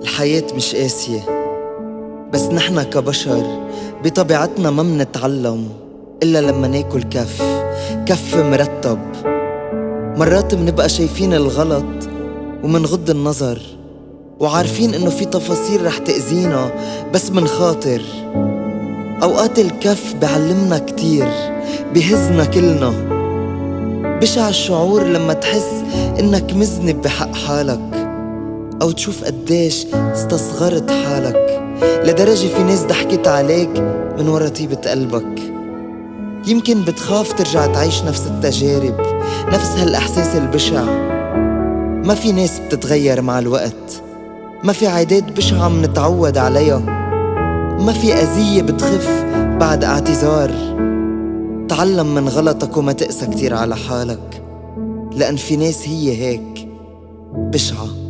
الحياة مش قاسية، بس نحنا كبشر بطبيعتنا ما منتعلم إلا لما ناكل كف مرتب. مرات منبقى شايفين الغلط ومنغض النظر، وعارفين إنه في تفاصيل رح تأذينا بس منخاطر. أوقات الكف بعلمنا كتير، بهزنا كلنا. بشع الشعور لما تحس إنك مذنب بحق حالك، أو تشوف قديش استصغرت حالك لدرجة في ناس ضحكت عليك من ورا طيبة قلبك. يمكن بتخاف ترجع تعيش نفس التجارب، نفس هالإحساس البشع. ما في ناس بتتغير مع الوقت، ما في عادات بشعة منتعود عليها، ما في أذية بتخف بعد اعتذار. تعلم من غلطك وما تقسى كتير على حالك، لأن في ناس هي هيك بشعة.